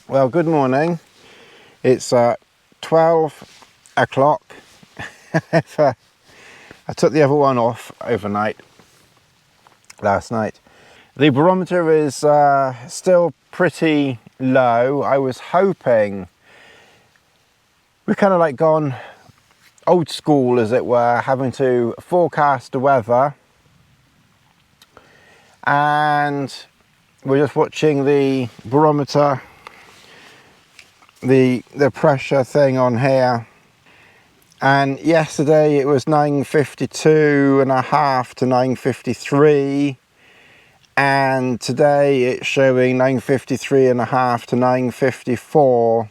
Well, good morning. It's 12 o'clock. I took the other one off overnight last night. The barometer is still pretty low. I was hoping we've kind of like gone old school, as it were, having to forecast the weather, and we're just watching the barometer, the pressure thing on here. And yesterday it was 952.5 to 953, and today it's showing 953.5 to 954.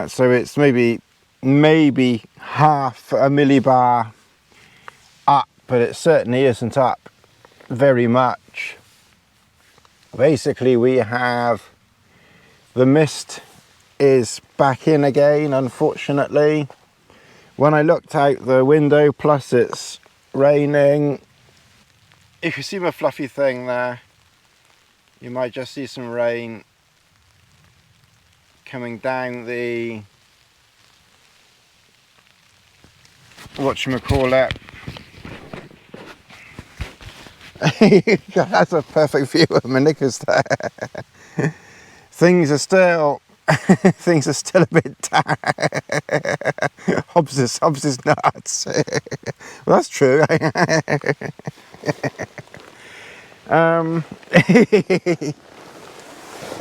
So it's maybe half a millibar up, but it certainly isn't up very much. Basically, we have the mist is back in again, unfortunately. When I looked out the window, plus it's raining, if you see my fluffy thing there, you might just see some rain coming down the whatchamacallit. That's a perfect view of my knickers there. Things are still things are still a bit Hobbs is nuts. Well, that's true.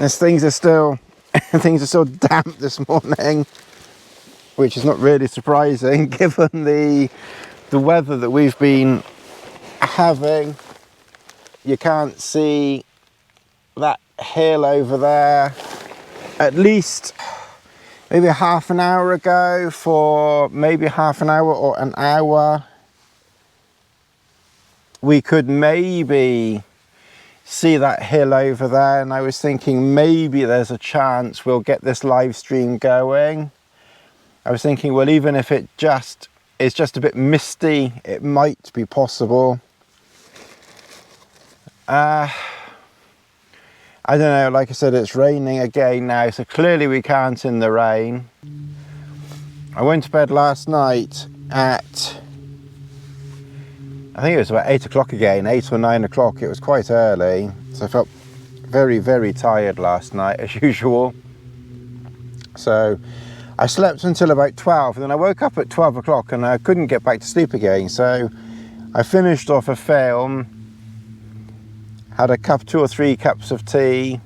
Things are still damp this morning, which is not really surprising given the weather that we've been having. You can't see that hill over there. At least maybe half an hour ago, for maybe half an hour or an hour, we could maybe see that hill over there, and I was thinking maybe there's a chance we'll get this live stream going. I was thinking, well, even if it's just a bit misty, it might be possible. I don't know, like I said, it's raining again now, so clearly we can't in the rain. I went to bed last night at, I think it was about 8 o'clock again, 8 or 9 o'clock. It was quite early, so I felt very, very tired last night, as usual. So I slept until about 12, and then I woke up at 12 o'clock and I couldn't get back to sleep again. So I finished off a film, had 2 or 3 cups of tea,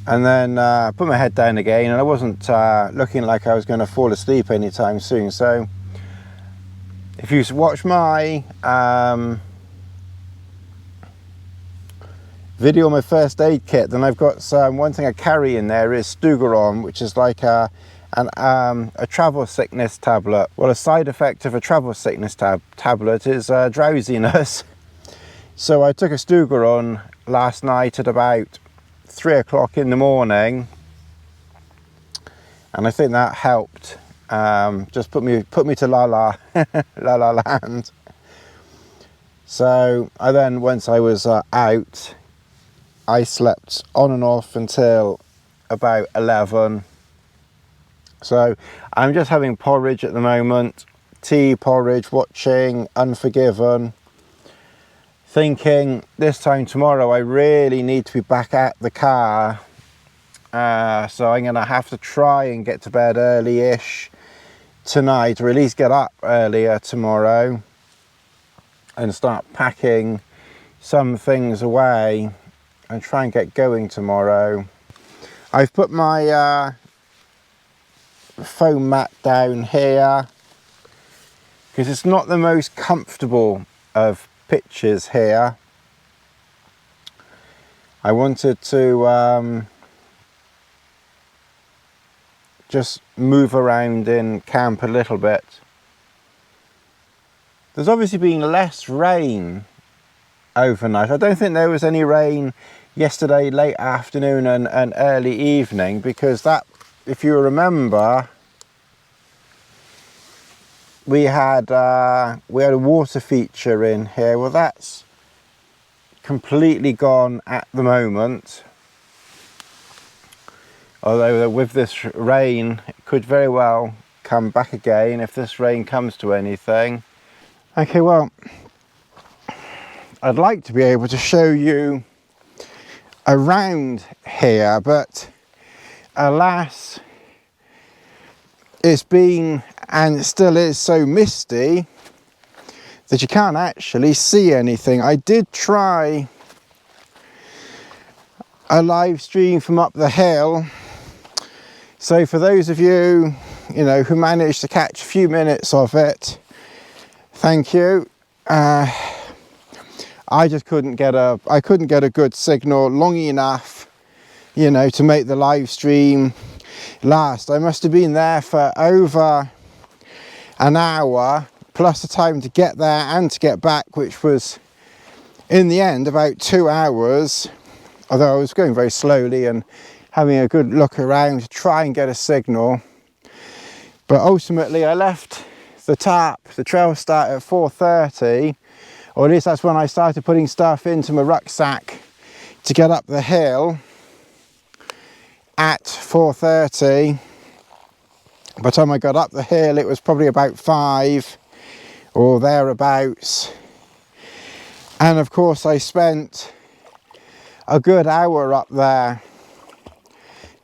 and then put my head down again, and I wasn't looking like I was going to fall asleep anytime soon. So if you watch my video on my first aid kit, then I've got one thing I carry in there is Stugaron, which is like a travel sickness tablet. Well, a side effect of a travel sickness tablet is drowsiness. So I took a Stugaron last night at about 3 o'clock in the morning, and I think that helped. Just put me to la la land. So I then, once I was out, I slept on and off until about 11. So I'm just having porridge at the moment, tea, porridge, watching Unforgiven, thinking this time tomorrow I really need to be back at the car. So I'm going to have to try and get to bed early-ish tonight, or at least get up earlier tomorrow and start packing some things away and try and get going tomorrow. I've put my foam mat down here because it's not the most comfortable of pitches here. I wanted to just move around in camp a little bit. There's obviously been less rain overnight. I don't think there was any rain yesterday late afternoon and early evening, because that, if you remember, we had a water feature in here. Well, that's completely gone at the moment, although with this rain it could very well come back again if this rain comes to anything. Okay, well, I'd like to be able to show you around here, but alas, it's been and it still is so misty that you can't actually see anything. I did try a live stream from up the hill, so for those of you, who managed to catch a few minutes of it, thank you. I just couldn't get a good signal long enough, to make the live stream last. I must have been there for over an hour, plus the time to get there and to get back, which was in the end about 2 hours, although I was going very slowly and having a good look around to try and get a signal. But ultimately I left the trail start at 4:30, or at least that's when I started putting stuff into my rucksack to get up the hill at 4:30. By the time I got up the hill it was probably about 5 or thereabouts, and of course I spent a good hour up there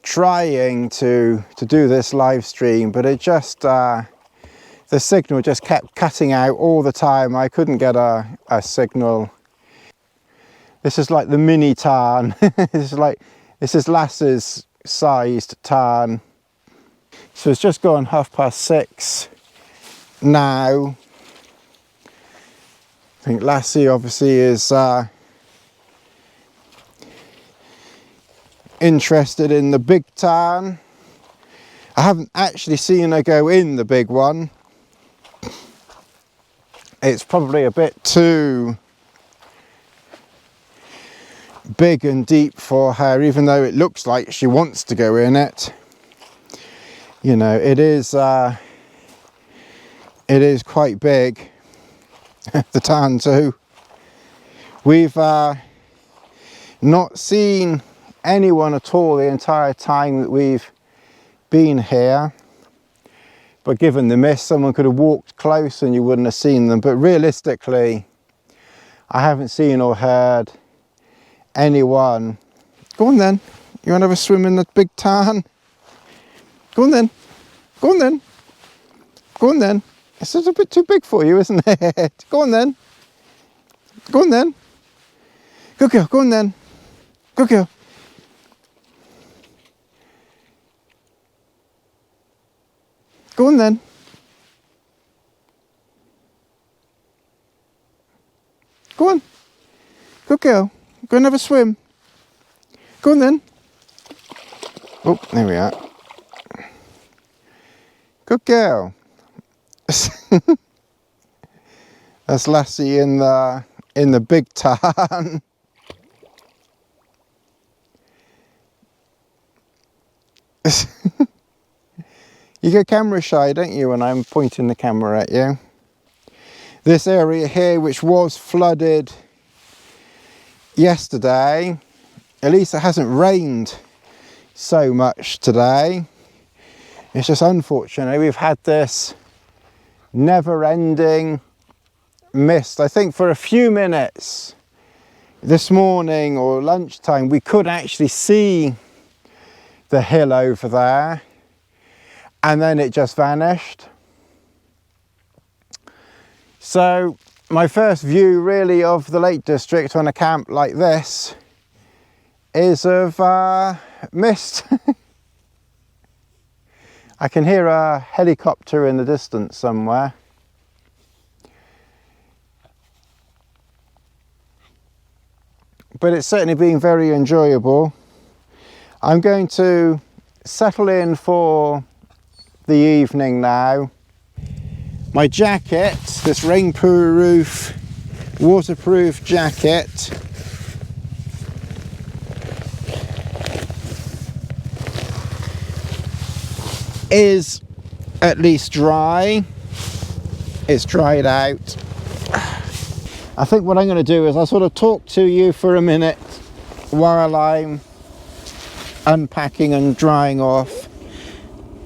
trying to do this live stream, but it just the signal just kept cutting out all the time. I couldn't get a signal. This is like the mini tarn. this is Lassie's sized tarn. So it's just gone 6:30 now. I think Lassie obviously is interested in the big tarn. I haven't actually seen her go in the big one. It's probably a bit too big and deep for her, even though it looks like she wants to go in it. It is quite big, the tarn too. We've not seen anyone at all the entire time that we've been here, but given the mist someone could have walked close and you wouldn't have seen them. But realistically I haven't seen or heard anyone. Go on then, you want to have a swim in the big tarn? Go on then, go on then, go on then. It's just a bit too big for you, isn't it? Go on then, go on then, good girl, go on then, good girl. Go on then. Go on. Good girl. Go and have a swim. Go on then. Oh, there we are. Good girl. That's Lassie in the big tarn. You get camera shy, don't you, when I'm pointing the camera at you? This area here, which was flooded yesterday, at least it hasn't rained so much today. It's just unfortunate we've had this never-ending mist. I think for a few minutes this morning or lunchtime we could actually see the hill over there, and then it just vanished. So my first view really of the Lake District on a camp like this is of mist. I can hear a helicopter in the distance somewhere. But it's certainly been very enjoyable. I'm going to settle in for the evening now. My jacket, this rainproof, waterproof jacket, is at least dry. It's dried out. I think what I'm going to do is I'll sort of talk to you for a minute while I'm unpacking and drying off,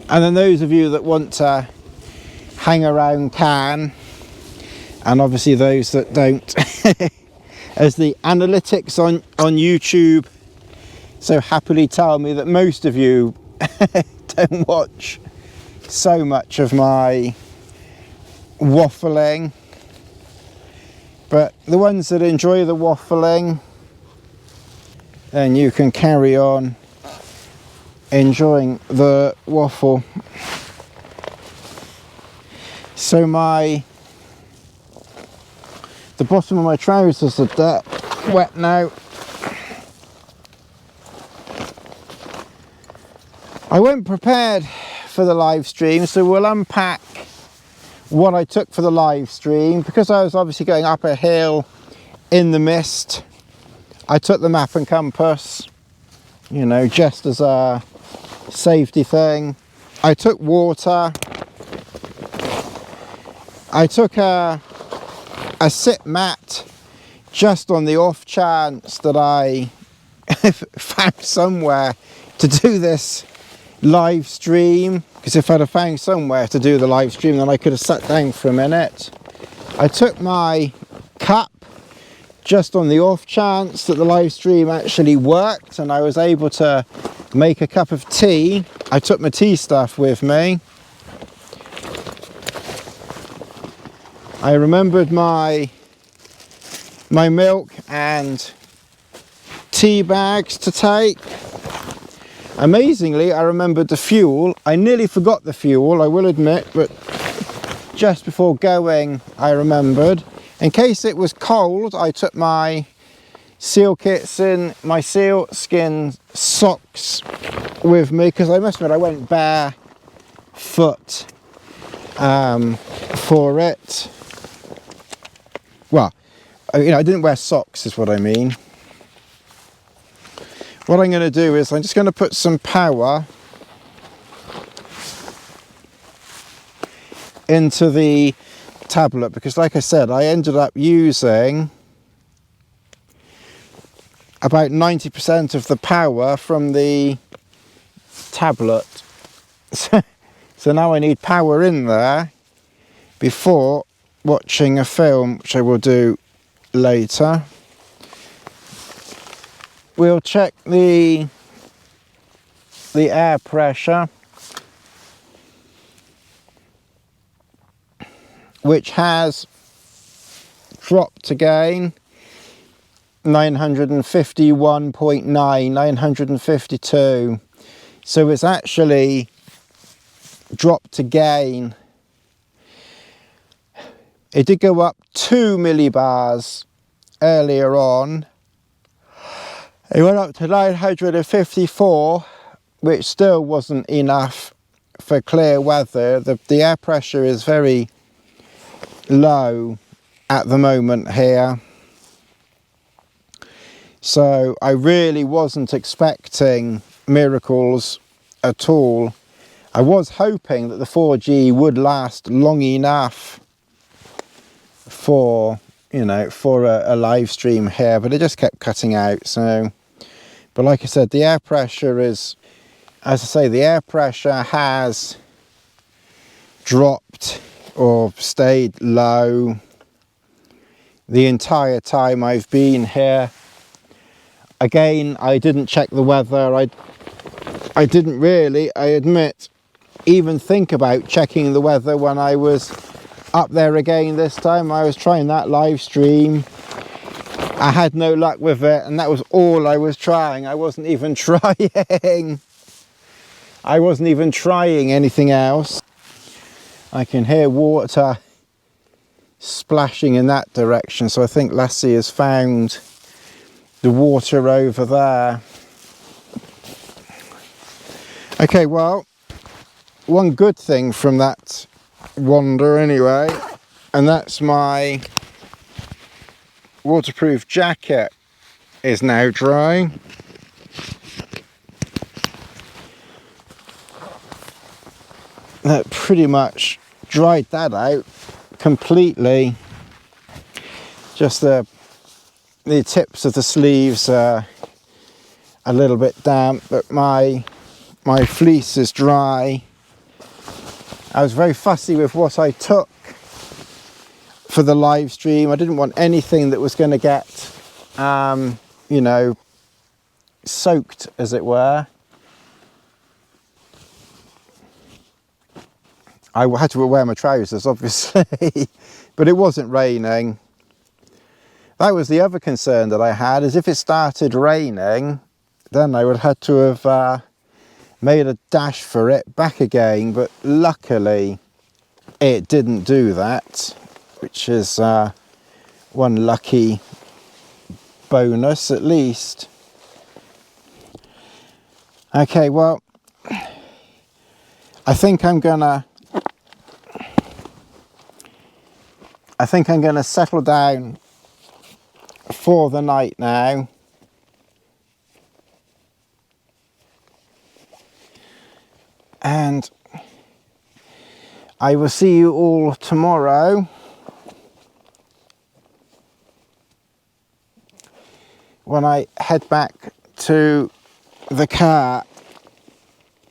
and then those of you that want to hang around can, and obviously those that don't, as the analytics on YouTube so happily tell me that most of you don't watch so much of my waffling, but the ones that enjoy the waffling, then you can carry on enjoying the waffle. So the bottom of my trousers are wet now. I went prepared for the live stream, so we'll unpack what I took for the live stream. Because I was obviously going up a hill in the mist, I took the map and compass, you know, just as a safety thing. I took water. I took a sit mat just on the off chance that I found somewhere to do this live stream, because if I'd have found somewhere to do the live stream, then I could have sat down for a minute. I took my cup just on the off chance that the live stream actually worked and I was able to make a cup of tea. I took my tea stuff with me. I remembered my milk and tea bags to take. Amazingly, I remembered the fuel. I nearly forgot the fuel, I will admit, but just before going, I remembered. In case it was cold, I took my seal kits in, my seal skin socks with me, because I must admit I went barefoot for it. Well, you know, I didn't wear socks is what I mean. What I'm going to do is I'm just going to put some power into the tablet, because like I said, I ended up using about 90% of the power from the tablet. So now I need power in there before watching a film, which I will do later. We'll check the air pressure, which has dropped again, 951.9, 952. So it's actually dropped again. It did go up 2 millibars earlier on. It went up to 954, which still wasn't enough for clear weather. The air pressure is very low at the moment here. So I really wasn't expecting miracles at all. I was hoping that the 4G would last long enough for, you know, for a live stream here, but it just kept cutting out. So, but like I said, the air pressure is, as I say, the air pressure has dropped or stayed low the entire time I've been here. Again, I didn't check the weather. I didn't really, I admit, even think about checking the weather when I was up there again this time. I was trying that live stream. I had no luck with it, and that was all I was trying. I wasn't even trying. I wasn't even trying anything else. I can hear water splashing in that direction, so I think Lassie has found the water over there. Okay, well, one good thing from that wander anyway, and that's my waterproof jacket is now dry. That pretty much dried that out completely. Just the tips of the sleeves are a little bit damp, but my fleece is dry. I was very fussy with what I took for the live stream. I didn't want anything that was going to get, you know, soaked, as it were. I had to wear my trousers, obviously, but it wasn't raining. That was the other concern that I had, is if it started raining, then I would have had to have made a dash for it back again, but luckily it didn't do that, which is one lucky bonus at least. Okay, well, I think I'm gonna settle down for the night now. And I will see you all tomorrow when I head back to the car